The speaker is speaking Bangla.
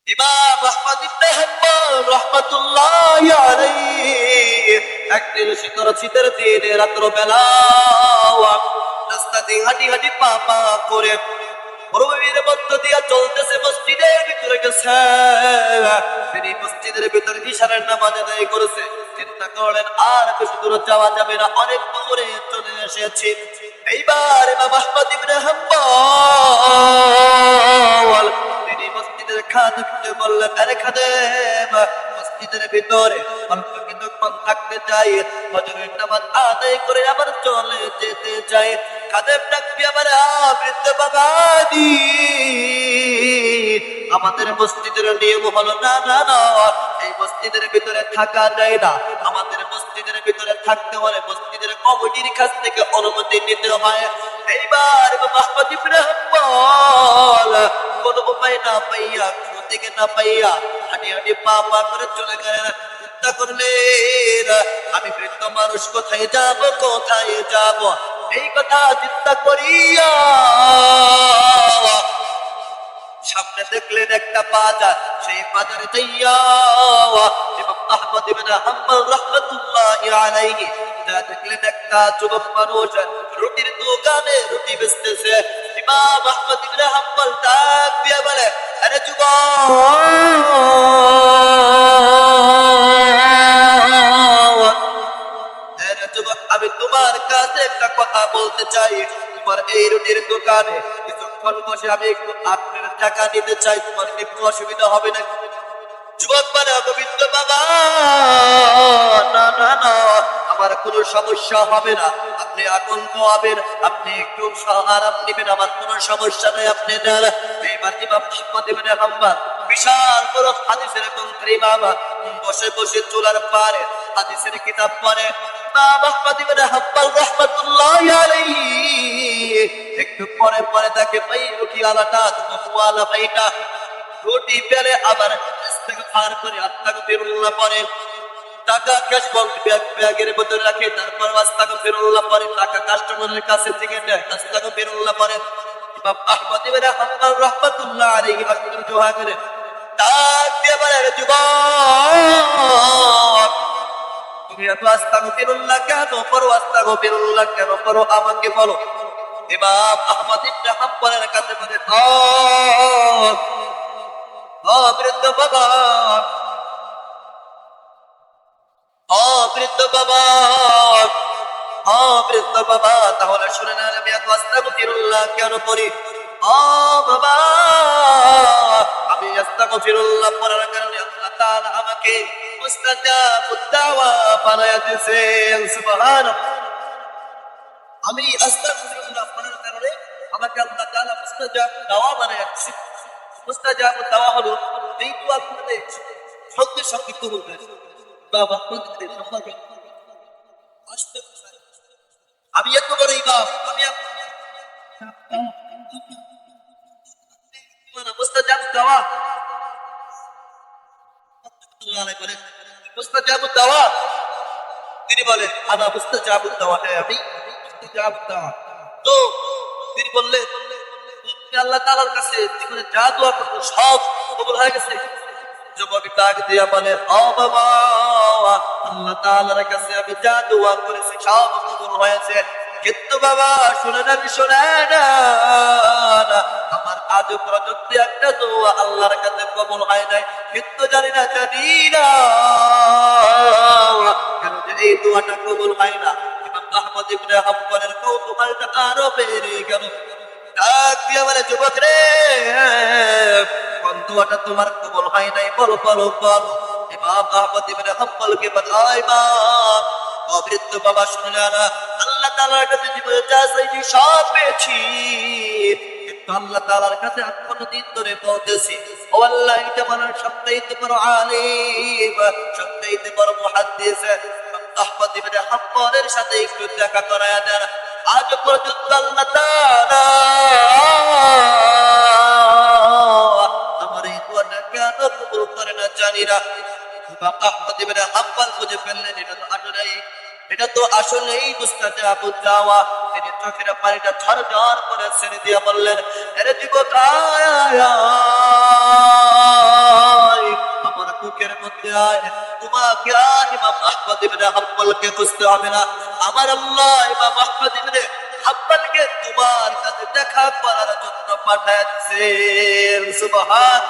ইমাম আহমদ ইবনে হাম্বল রাহমাতুল্লাহি আলাইহি একদিন শীতের দিনে রাত্র বেলা রাস্তা দিয়ে হাঁটি হাঁটি পা পা করে মরুভূমির মধ্য দিয়ে চলতেছে, মসজিদের ভিতরে গেছে। তিনি মসজিদের ভিতরে ইশারার নামাজ আদায় করেছে। চিন্তা করলেন আর বেশি দূর যাওয়া যাবে না, অনেক দূরে চলে এসেছি। এইবার ইমাম আহমদ ইবনে হাম্বল তিনি মসজিদের খাদেমকে বললেন, আরে খাদেম, মসজিদের ভিতরে অল্প কিছুক্ষণ থাকতে চাই, ফজরের নামাজ আদায় করে আবার চলে যেতে চাই। খাদেম ডাকবি আবার বৃদ্ধ বাবাজি, আমাদের মসজিদের নিয়ম হলো না না না, এই মসজিদের ভিতরে থাকা যায় না। আমাদের মসজিদের ভিতরে থাকতে হলে মসজিদের কমিটির কাছ থেকে অনুমতি নিতে হয়। এইবার ইমাম আহমদ ইবনে হাম্বল কোন উপায় না পাইয়া, দিকে না পাইয়া হাঁটি হাঁটি পা পা করে চলে গেলেন। চিন্তা করলেন, আমি বৃদ্ধ মানুষ কোথায় যাব, কোথায় যাব? এই কথা চিন্তা করিয়া সামনে দেখলেন একটা বাজার, সেই বাজারে যাইয়া ইমাম আহমদ ইবনে হাম্বল রাহমাতুল্লাহি আলাইহি দেখলেন একটা যুবক মানুষ রুটির দোকানে রুটি বেচতেছে। ইমাম আহমদ ইবনে হাম্বল ডাক দিয়া বলে, আরে যুবক, আমি তোমার কাছে একটা কথা বলতে চাই। তোমার এই রুটির দোকানে কিছুক্ষণ বসে আমি একটু আপনার টাকা নিতে চাই, তোমার একটু অসুবিধা হবে না? যুবক মানে গোবিন্দ বাবা, না না না, আমার কোনো সমস্যা হবে না, আপনি আনন্দ হবেন, আপনি একটু আরাম নেবেন, আমার কোনো সমস্যা নেই, আপনি নেন। এইবার ইমাম আহমদ ইবনে হাম্বল বিশাল বড় হাদিসের মন্ত্রী বাবা বসে বসে চুলার পারে হাদিসের কিতাব পড়ে। ইমাম আহমদ ইবনে হাম্বল রাহমাতুল্লাহি আলাইহি একটু পরে পরে তাকে ভাই রুটি আলাটা তোমালা ভাইটা রুটি পেলে আবার ইস্তিগফার করে আস্তাগফিরুল্লাহ পড়ে। টাকা ক্যাশ ব্যাগের ভিতরে রাখে, তারপর আস্তাগফিরুল্লাহ পড়ে। টাকা কাস্টমারের কাছে থেকে নেয়, আস্তাগফিরুল্লাহ পড়ে। ইমাম আহমদ ইবনে হাম্বল রাহমাতুল্লাহি আলাইহি আশ্চর্য হয়ে গেলেন। ডাক দিয়ে বলে, যুবক, তুমি এত আস্তাগফিরুল্লাহ কেন পড়ো, আস্তাগফিরুল্লাহ কেন পড়ো, আমাকে বলো। ইমাম আহমদ ইবনে হাম্বলের কাছে বলে, ও বৃদ্ধ বাবা, ও বৃদ্ধ বাবা, ও বৃদ্ধ বাবা, তাহলে শুনে নেন আমি এত আস্তাগফিরুল্লাহ কেন পড়ি। ও বাবা, আমি আস্তাগফিরুল্লাহ পড়ার কারণে আল্লাহ তাআলা আমাকে মুস্তাজাবুদ দাওয়া বানায়া দিয়েছেন। সুবহানাল্লাহ, আমি আস্তাগফিরুল্লাহ পড়ার কারণে আমাকে আল্লাহ তাআলা মুস্তাজাবুদ দাওয়া বানায়া দিয়েছেন। মুস্তাজাবুদ দাওয়া হলো এই দোয়া করলে সঙ্গে সঙ্গে কবুল হয়। বাবা আমি এত বড় ইমাম, আমি মুস্তাজাবুদ দাওয়া মুস্তাজাবুদ দাওয়া, তিনি বলে আনা মুস্তাজাবুদ দাওয়া, হ্যাঁ আমি মুস্তাজাবুদ দাওয়া। তো তিনি বললেন, আল্লাহ তাআলার কাছে জীবনে যা দোয়া করতো সব কবুল হয়ে গেছে। যুবক ডাক দিয়া বলে, ও বাবা, আল্লাহ তাআলার কাছে আমি যা দোয়া করেছি সব কবুল হয়েছে, কিন্তু বাবা শুনে না, শুনে না, আমার আজ পর্যন্ত একটা দোয়া আল্লাহর কাছে কবুল হয় নাই। কিন্তু জানি না কেন যে এই দোয়াটা কবুল হয় না। ইমাম আহমদ ইবনে হাম্বলের কৌতূহলটা আরো বেড়ে গেল। ডাক দিয়া বলে, যুবক রে, কোন দোয়াটা তোমার কবুল হয় নাই, বলো বলো বলো। ইমাম আহমদ ইবনে হাম্বলকে বলে, ইমাম, ও বৃদ্ধ বাবা, শুনলে না, আল্লাহ তাআলার কাছে জীবনে যা চাইছি সব পেয়েছি, কিন্তু আল্লাহ তাআলার কাছে আজ কতদিন ধরে বলতেছি, ও আল্লাহ, এটা বলার সবচাইতে বড় আলিম, সবচাইতে বড় মুহাদ্দিস আহমদ ইবনে হাম্বলের সাথে একটু দেখা করায়া দেন। আজ পর্যন্ত আল্লাহ তাআলা আমার এই দোয়াটা কেন কবুল করে না জানি না। ইমাম আহমদ ইবনে হাম্বল বুঝে ফেললেন এটা তো আসলেই মুস্তাজাবুদ দাওয়া। তিনি চোখের পানিটা ঝরঝর করে ছেড়ে দিয়ে বললেন, আরে যুবক, দুনিয়ায় তোমাকে আর ইমাম আহমদ ইবনে হাম্বলকে খুঁজতে হবে না। আমার আল্লাহ ইমাম আহমদ ইবনে হাম্বলকে তোমার কাছে দেখা করার জন্য পাঠাচ্ছেন। সুবহান